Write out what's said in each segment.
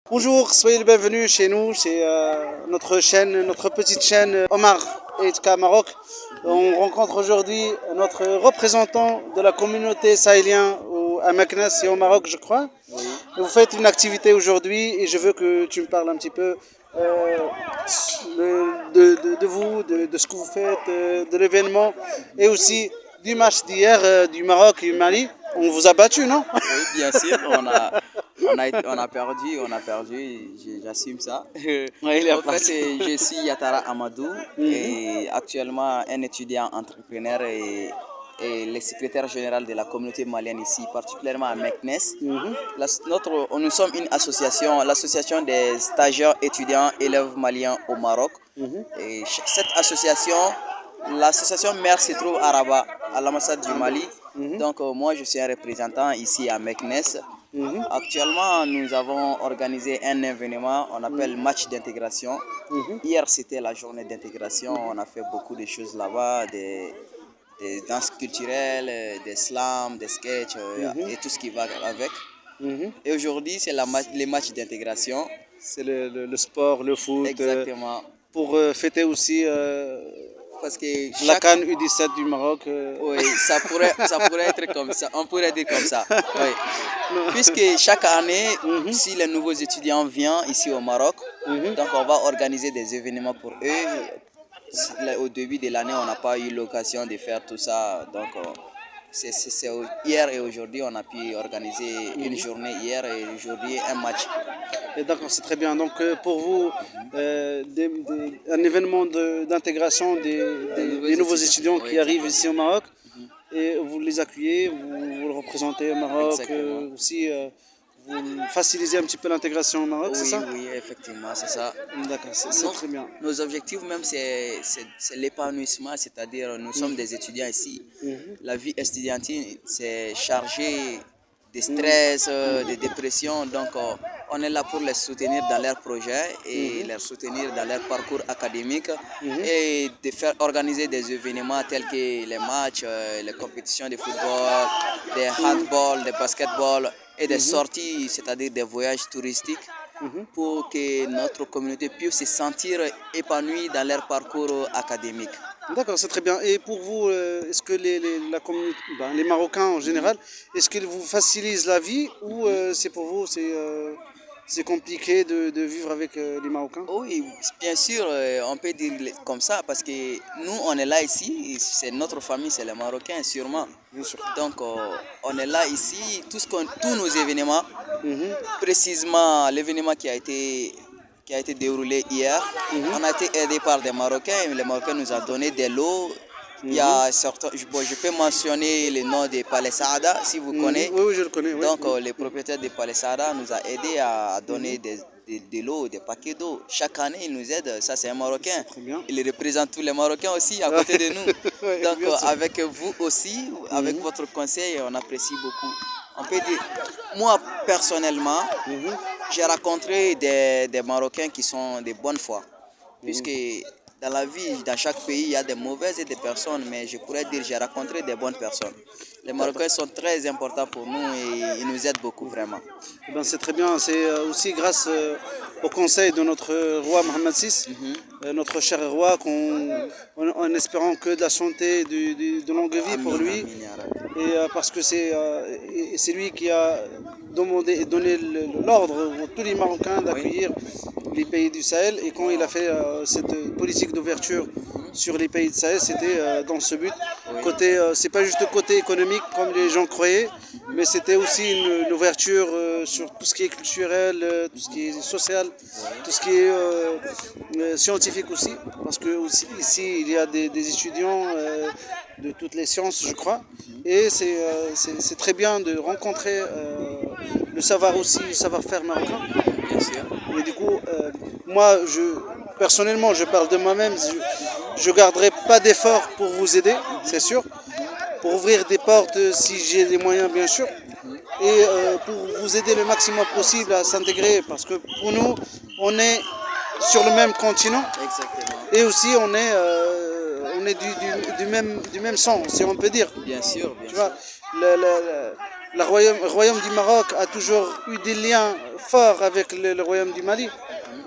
Bonjour, soyez les bienvenus chez nous, c'est notre chaîne, notre petite chaîne Omar et Tka Maroc. On rencontre aujourd'hui notre représentant de la communauté sahélienne à Meknès et au Maroc, je crois. Oui, Et vous faites une activité aujourd'hui et je veux que tu me parles un petit peu de vous, de ce que vous faites, de l'événement et aussi du match d'hier du Maroc et du Mali. On vous a battu, non? oui, bien sûr, on a perdu, j'assume ça. Oui, il y a En pas. fait, je suis Yatara Amadou Mhm. et actuellement un étudiant entrepreneur et le secrétaire général de la communauté malienne ici, particulièrement à Meknes. Mhm. Nous sommes une association, l'association des stagiaires étudiants élèves maliens au Maroc. Mhm. Et cette association, l'association mère se trouve à Rabat, à l'ambassade du Mali. Mhm. Donc moi, je suis un représentant ici à Meknes. Mhm. Actuellement, nous avons organisé un événement, on appelle match d'intégration. Mhm. Hier, c'était la journée d'intégration. On a fait beaucoup de choses là-bas, des danses culturelles, des slams, des sketchs Mhm. et tout ce qui va avec. Mhm. Et aujourd'hui, c'est les matchs d'intégration. C'est le sport, le foot, Exactement. pour fêter aussi Parce que la chaque... CAN U17 du Maroc. Oui, ça pourrait être comme ça. On pourrait dire comme ça. Oui. Non. Puisque chaque année, Mhm. si les nouveaux étudiants viennent ici au Maroc, Mhm. donc on va organiser des événements pour eux. Au début de l'année, on n'a pas eu l'occasion de faire tout ça. Donc, hier et aujourd'hui, on a pu organiser une journée hier et aujourd'hui un match. Et d'accord, c'est très bien. Donc pour vous, un événement d'intégration des nouveaux étudiants Oui, qui arrivent exactement. ici au Maroc, et vous les accueillez, vous le représentez au Maroc, Exactement. aussi vous facilitez un petit peu l'intégration au Maroc, c'est Oui, ça? oui, effectivement, c'est ça. D'accord, c'est très bien. Nos objectifs même, c'est l'épanouissement, c'est-à-dire nous sommes des étudiants ici. Mhm. La vie estudiantine, c'est chargé de stress, de dépression. Donc, on est là pour les soutenir dans leurs projets et Mhm. les soutenir dans leur parcours académique Mhm. et de faire organiser des événements tels que les matchs, les compétitions de football, des handball, des basketball et des Mhm. sorties, c'est-à-dire des voyages touristiques Mhm. pour que notre communauté puisse se sentir épanouie dans leur parcours académique. D'accord, c'est très bien. Et pour vous, est-ce que la les Marocains en général, est-ce qu'ils vous facilitent la vie ou c'est pour vous, c'est compliqué de vivre avec les Marocains? Oui, bien sûr, on peut dire comme ça parce que nous, on est là ici, c'est notre famille, c'est les Marocains, sûrement. Bien sûr. Donc, on est là ici, tous nos événements, Mhm. précisément l'événement qui a été déroulé hier, Mhm. on a été aidé par des Marocains et les Marocains nous ont donné des lots. Il y Mhm. a certains, je peux mentionner le nom de Palais Saada, si vous Mhm. connaissez. Oui, oui, je le connais, oui. Donc, Oui. le propriétaire de Palais Saada nous a aidé à donner Mhm. des lots, des paquets d'eau. Chaque année, il nous aide. Ça, c'est un Marocain. C'est très bien. Il représente tous les Marocains aussi à côté de nous. Oui, Donc, bien sûr. avec vous aussi, avec Mhm. votre conseil, on apprécie beaucoup. On peut dire, moi, personnellement, Mhm. j'ai rencontré des Marocains qui sont de bonne foi. Mhm. Puisque dans la vie, dans chaque pays, il y a des mauvaises et des personnes, mais je pourrais dire j'ai rencontré des bonnes personnes. Les D'accord. Marocains sont très importants pour nous et ils nous aident beaucoup vraiment. Eh ben, c'est très bien. C'est aussi grâce au conseil de notre roi Mohamed VI, notre cher roi, en espérant que de la santé, de longue vie pour Amin, lui. amin, ya Rabbi. Et parce que c'est lui qui a donné l'ordre à tous les Marocains Oui, d'accueillir les pays du Sahel. Et quand il a fait cette politique d'ouverture sur les pays du Sahel, c'était dans ce but. oui, Côté, c'est pas juste côté économique comme les gens croyaient, mais c'était aussi une ouverture sur tout ce qui est culturel, tout ce qui est social, tout ce qui est scientifique aussi. Parce que aussi, ici, il y a des étudiants de toutes les sciences, je crois. Et c'est très bien de rencontrer le savoir aussi, le savoir-faire marocain. bien sûr. Et du coup, moi, personnellement, je parle de moi-même, je garderai pas d'effort pour vous aider, c'est sûr, pour ouvrir des portes si j'ai les moyens, bien sûr, et pour vous aider le maximum possible à s'intégrer, parce que pour nous, on est sur le même continent Exactement. et aussi on est du même sang, si on peut dire. Bien sûr, bien Tu sûr. vois, le- le- Le royaume du Maroc a toujours eu des liens forts avec le royaume du Mali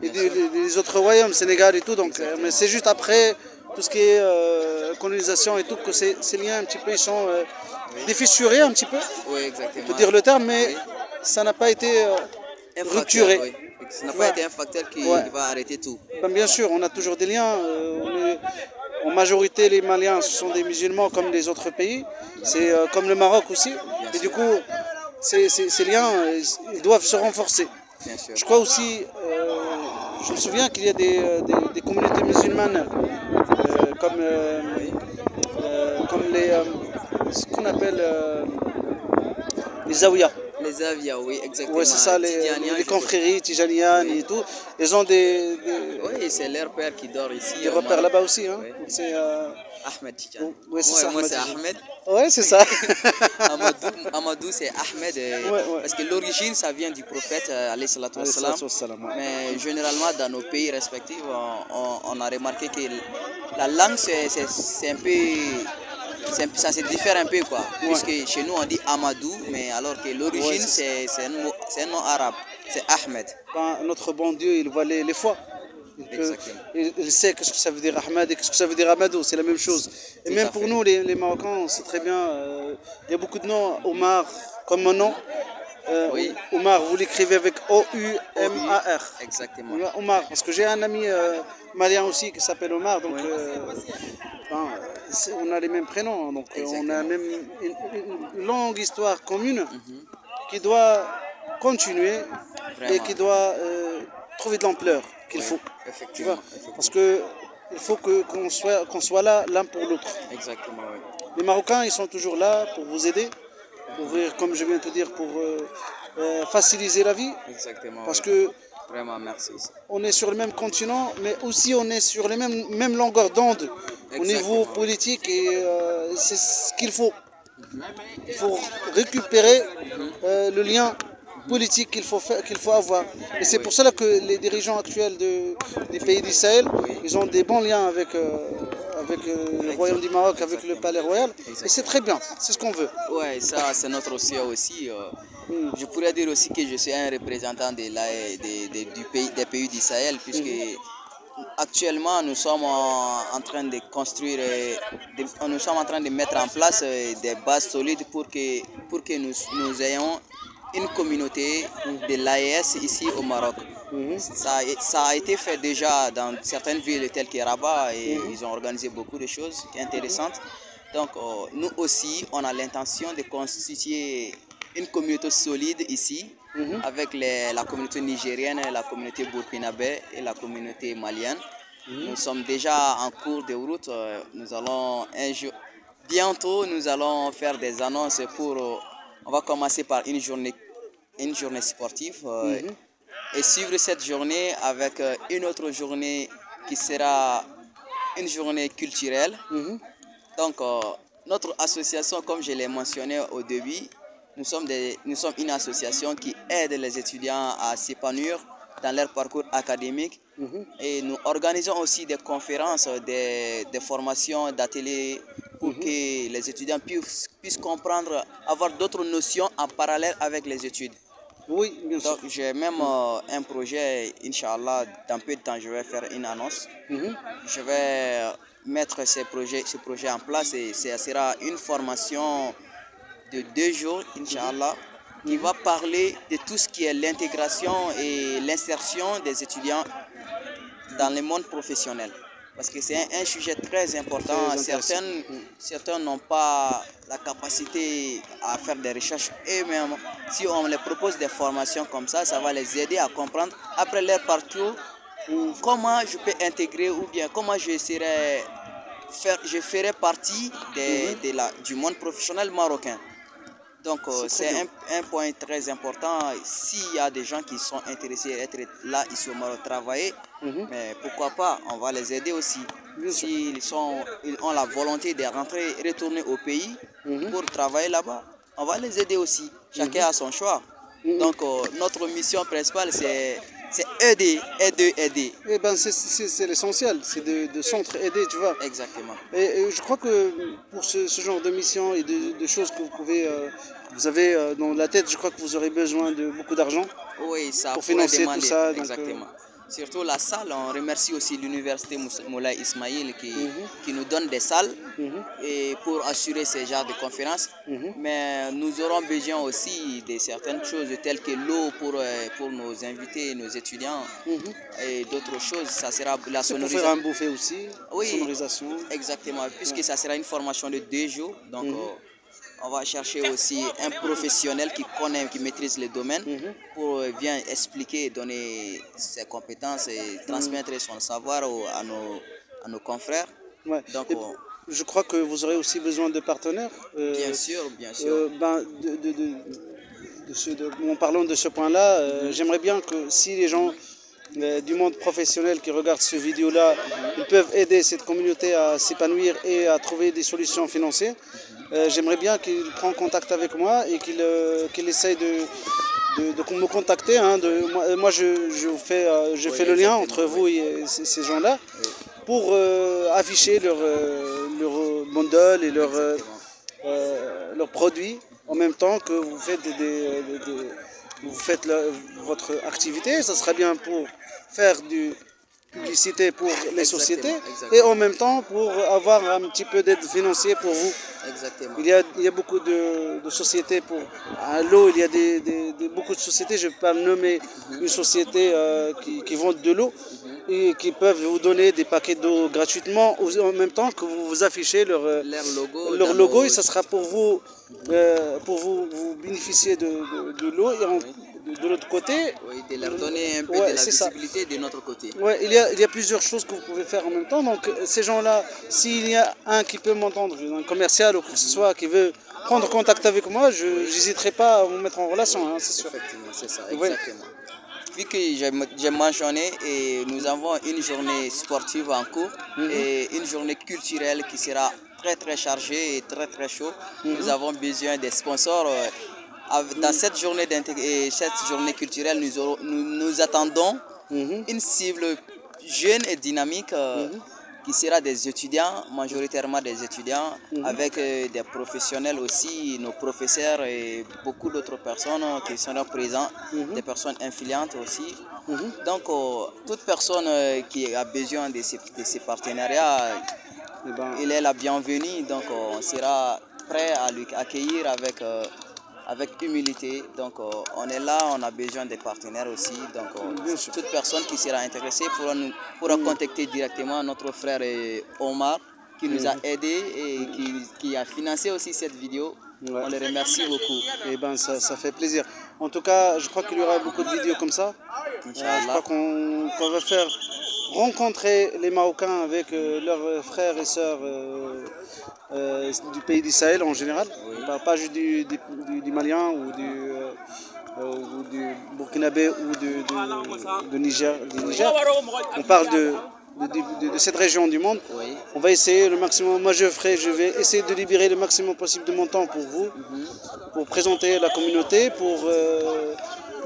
et les autres royaumes, Sénégal et tout. Donc, mais c'est juste après tout ce qui est colonisation et tout que ces liens un petit peu ils sont défissurés un petit peu, Oui, on exactement. peut dire le terme, mais Oui. ça n'a pas été Un rupturé. facteur, oui. Ça n'a pas Ouais. été un facteur qui Ouais. va arrêter tout. Ben, bien sûr, on a toujours des liens. En majorité, les Maliens, ce sont des musulmans comme les autres pays. C'est comme le Maroc aussi. Et du coup, ces liens, ils doivent se renforcer. Bien sûr. Je crois aussi, je me souviens qu'il y a des communautés musulmanes comme ce qu'on appelle les Zawiya. Les Avia, oui, exactement. Ouais, c'est ça, Tidjaniya, les je confréries, Tijaniyan et tout. Ils ont Oui, c'est leur père qui dort ici. des au repères Maroc. là-bas aussi. Hein. Oui. C'est, Ahmed Tidjani. ouais, c'est Ouais, ça, moi, Ahmed c'est Tidjani. Ahmed. Ouais, c'est ça. Amadou, c'est Ahmed. Ouais. Parce que l'origine, ça vient du prophète, alayhi salatu Alayhi wassalam. salatu wassalam, ouais. Mais généralement, dans nos pays respectifs, on a remarqué que la langue, c'est un peu. Ça se diffère un peu, quoi. Puisque chez nous, on dit Amadou, mais alors que l'origine, Ouais, c'est un nom arabe. C'est Ahmed. Ben, notre bon Dieu, il voit les fois. Exactement. Il sait qu'est-ce que ça veut dire Ahmed et qu'est-ce que ça veut dire Amadou, c'est la même chose. Et Tout même à pour fait. nous, les Marocains, on sait très bien, il y a beaucoup de noms, Omar, comme mon nom. Oui. Omar, vous l'écrivez avec O-U-M-A-R. Exactement. Omar, parce que j'ai un ami malien aussi qui s'appelle Omar, donc ben, on a les mêmes prénoms, donc on a Exactement. même une longue histoire commune qui doit continuer et Vraiment. qui doit trouver de l'ampleur qu'il faut. Tu Effectivement. vois, parce que il faut qu'on soit là l'un pour l'autre. Exactement, oui. Les Marocains, ils sont toujours là pour vous aider, pour comme je viens de te dire, pour faciliter la vie, Exactement. parce oui. que Vraiment, merci. on est sur le même continent, mais aussi on est sur les mêmes longueurs d'onde au niveau Exactement. politique et c'est ce qu'il faut. Il faut récupérer le lien politique qu'il faut avoir. Et c'est pour cela que les dirigeants actuels des pays du Sahel, ils ont des bons liens avec le Royaume du Maroc, avec le Palais Royal. Et c'est très bien, c'est ce qu'on veut. Ouais, ça c'est notre souhait aussi. Je pourrais dire aussi que je suis un représentant des pays du Sahel, puisque actuellement nous sommes en train de construire, nous sommes en train de mettre en place des bases solides pour que nous ayons une communauté de l'AES ici au Maroc. Ça a été fait déjà dans certaines villes telles que Rabat et ils ont organisé beaucoup de choses intéressantes. Donc nous aussi, on a l'intention de constituer une communauté solide ici avec la communauté nigérienne, la communauté burkinabé et la communauté malienne. Nous sommes déjà en cours de route. Bientôt, nous allons faire des annonces on va commencer par une journée sportive et suivre cette journée avec une autre journée qui sera une journée culturelle. Donc, notre association, comme je l'ai mentionné au début, nous sommes une association qui aide les étudiants à s'épanouir dans leur parcours académique. Et nous organisons aussi des conférences, des formations, d'ateliers pour que les étudiants puissent comprendre, avoir d'autres notions en parallèle avec les études. Oui, bien sûr. Donc j'ai même un projet, Inch'Allah, dans peu de temps je vais faire une annonce. Je vais mettre ce projet en place et ce sera une formation de 2 jours, Inch'Allah, qui va parler de tout ce qui est l'intégration et l'insertion des étudiants dans le monde professionnel. Parce que c'est un sujet très important. Certains n'ont pas la capacité à faire des recherches eux-mêmes. Si on les propose des formations comme ça, ça va les aider à comprendre après leur parcours comment je peux intégrer ou bien comment je ferai partie du monde professionnel marocain. Donc c'est un point très important. S'il y a des gens qui sont intéressés à être là ici au Maroc travailler, mais pourquoi pas, on va les aider aussi. S'ils ont la volonté de retourner au pays pour travailler là-bas, on va les aider aussi. Chacun a son choix. Donc notre mission principale c'est aider, aider. Eh ben, c'est l'essentiel, c'est de s'entraider, tu vois. Exactement. Et je crois que pour ce genre de mission et de choses que vous pouvez, vous avez dans la tête, je crois que vous aurez besoin de beaucoup d'argent Oui, ça pour pourrait financer tout demander. ça. Donc, Exactement. Surtout la salle, on remercie aussi l'université Moulay Ismail qui nous donne des salles et pour assurer ce genre de conférences. Mais nous aurons besoin aussi de certaines choses telles que l'eau pour nos invités, nos étudiants et d'autres choses. Ça sera la c'est pour faire sonorisation. un buffet aussi, Oui, sonorisation. exactement, puisque ça sera une formation de 2 jours. Donc on va chercher aussi un professionnel qui connaît, qui maîtrise le domaine pour bien expliquer, donner ses compétences et transmettre son savoir à nos confrères. Ouais. Donc, Et je crois que vous aurez aussi besoin de partenaires. bien sûr, bien sûr. En parlant de ce point-là, j'aimerais bien que si les gens du monde professionnel qui regardent cette vidéo-là, ils peuvent aider cette communauté à s'épanouir et à trouver des solutions financières. J'aimerais bien qu'ils prennent contact avec moi et qu'ils essayent de me contacter. Hein, moi, je fais le lien entre vous et ces gens-là pour afficher leur bundle et leurs produits en même temps que vous faites votre activité. Ça serait bien pour faire du publicité pour les sociétés et en même temps pour avoir un petit peu d'aide financière pour vous. Exactement. Il y a beaucoup de sociétés pour à l'eau, il y a beaucoup de sociétés, je ne vais pas nommer une société qui vendent de l'eau et qui peuvent vous donner des paquets d'eau gratuitement en même temps que vous affichez leur logo et ça sera pour vous vous bénéficier de l'eau et de l'autre côté. Oui, de leur donner un peu de la visibilité de notre côté. Ouais, il y a plusieurs choses que vous pouvez faire en même temps. Donc ces gens-là, s'il y a un qui peut m'entendre, un commercial ou quoi que ce soit, qui veut prendre contact avec moi, je n'hésiterai pas à vous mettre en relation, hein, c'est sûr. Effectivement, c'est ça, Ouais. exactement. Vu que j'ai mentionné, et nous avons une journée sportive en cours et une journée culturelle qui sera très très chargée et très très chaud. Nous avons besoin des sponsors. Dans cette journée culturelle, nous attendons une cible jeune et dynamique qui sera des étudiants, majoritairement des étudiants, avec des professionnels aussi, nos professeurs et beaucoup d'autres personnes qui seront présentes, des personnes influentes aussi. Donc, toute personne qui a besoin de ces partenariats, il est la bienvenue. Donc, on sera prêt à lui accueillir avec humilité. Donc on est là, on a besoin des partenaires aussi. Donc toute personne qui sera intéressée pourra contacter directement notre frère Omar qui nous a aidés et qui a financé aussi cette vidéo. Ouais. On les remercie beaucoup. Et ben ça fait plaisir. En tout cas, je crois qu'il y aura beaucoup de vidéos comme ça. Je crois qu'on va faire rencontrer les Marocains avec leurs frères et sœurs du pays du Sahel en général. Oui. On parle pas juste du Malien ou du Burkinabé ou du Niger. On parle de cette région du monde. Oui. On va essayer le maximum. Moi, je vais essayer de libérer le maximum possible de mon temps pour vous, pour présenter la communauté, pour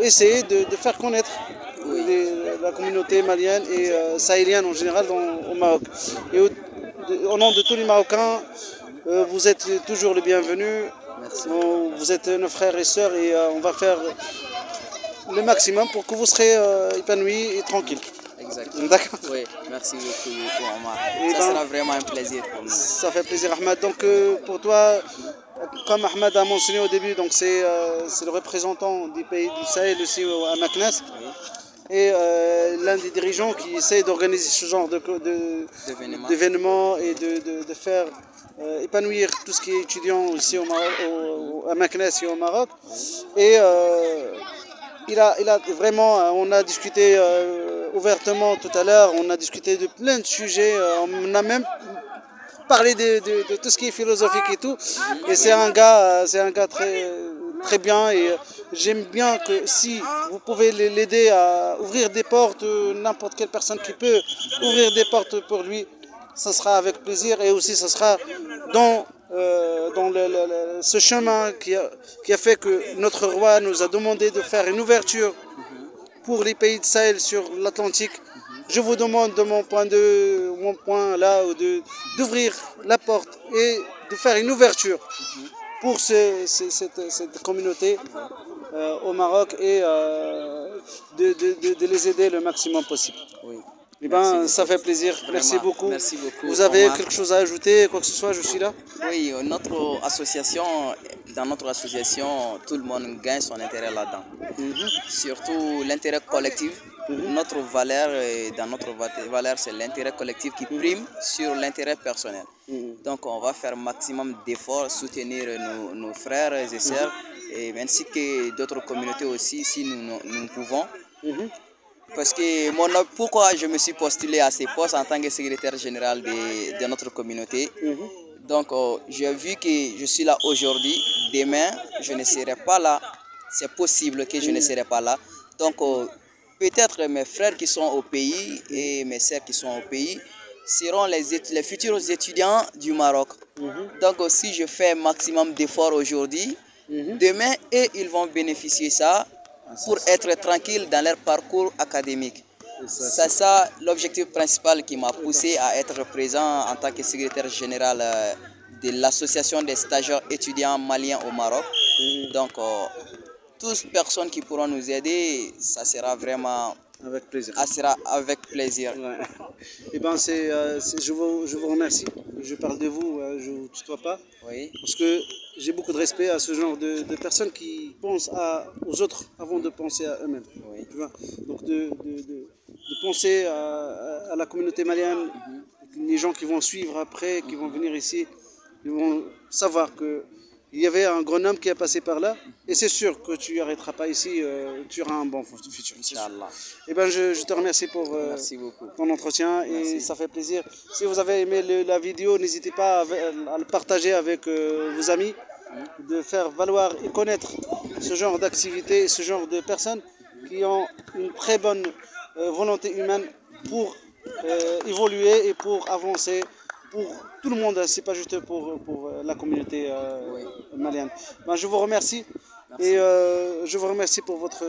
essayer de faire connaître la communauté malienne et sahélienne en général au Maroc. Et au nom de tous les Marocains, vous êtes toujours les bienvenus. Merci. Vous êtes nos frères et sœurs et on va faire le maximum pour que vous serez épanouis et tranquilles. Exactement. D'accord. Oui, merci beaucoup Omar. Ça sera vraiment un plaisir pour nous. Ça fait plaisir Ahmed. Donc pour toi, comme Ahmed a mentionné au début, donc c'est le représentant du pays du Sahel aussi à Meknès. Oui. Et l'un des dirigeants qui essaie d'organiser ce genre d'événements et de faire épanouir tout ce qui est étudiant ici à Meknès et au Maroc. Et il a vraiment, on a discuté ouvertement tout à l'heure, on a discuté de plein de sujets, on a même parlé de tout ce qui est philosophique et tout. Et c'est un gars très bien et j'aime bien que si vous pouvez l'aider à ouvrir des portes, n'importe quelle personne qui peut ouvrir des portes pour lui, ça sera avec plaisir et aussi ça sera dans dans ce chemin qui a fait que notre roi nous a demandé de faire une ouverture pour les pays de Sahel sur l'Atlantique. Je vous demande de mon point là, d'ouvrir la porte et de faire une ouverture pour cette communauté au Maroc et de les aider le maximum possible. Oui. Eh ben, ça fait plaisir. Vraiment, merci beaucoup. Merci beaucoup. Vous avez Omar. quelque chose à ajouter, quoi que ce soit, je suis là. Oui, dans notre association, tout le monde gagne son intérêt là-dedans. Surtout l'intérêt collectif. Notre valeur, dans notre valeur, c'est l'intérêt collectif qui prime sur l'intérêt personnel. Donc, on va faire maximum d'efforts, soutenir nos frères et sœurs, et ainsi que d'autres communautés aussi, si nous pouvons. Parce que pourquoi je me suis postulé à ces postes en tant que secrétaire général de notre communauté. Donc, j'ai vu que je suis là aujourd'hui. Demain, je ne serai pas là. C'est possible que je ne serai pas là. Donc, peut-être mes frères qui sont au pays et mes sœurs qui sont au pays seront les futurs étudiants du Maroc. Donc, si je fais maximum d'efforts aujourd'hui, demain, ils vont bénéficier de ça pour être tranquilles dans leur parcours académique. C'est ça l'objectif principal qui m'a poussé à être présent en tant que secrétaire général de l'association des stagiaires étudiants maliens au Maroc. Donc, toutes personnes qui pourront nous aider, ça sera vraiment avec plaisir. Avec plaisir. Ouais. Eh ben, je vous remercie. Je parle de vous, je ne vous tutoie pas. Oui. Parce que j'ai beaucoup de respect à ce genre de personnes qui pensent aux autres avant de penser à eux-mêmes. Oui. Tu vois? Donc de penser à la communauté malienne, les gens qui vont suivre après, qui vont venir ici, ils vont savoir qu'il y avait un grand homme qui est passé par là, et c'est sûr que tu n'arrêteras pas ici, tu auras un bon futur. Inch'Allah. Eh ben, je te remercie pour Merci beaucoup. ton entretien et Merci. ça fait plaisir. Si vous avez aimé la vidéo, n'hésitez pas à le partager avec vos amis, de faire valoir et connaître ce genre d'activité, ce genre de personnes qui ont une très bonne volonté humaine pour évoluer et pour avancer pour tout le monde, c'est pas juste pour la communauté malienne. Ben, je vous remercie. Merci. Et je vous remercie pour votre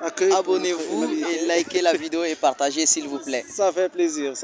accueil. Abonnez-vous et likez la vidéo et partagez s'il vous plaît. Ça fait plaisir.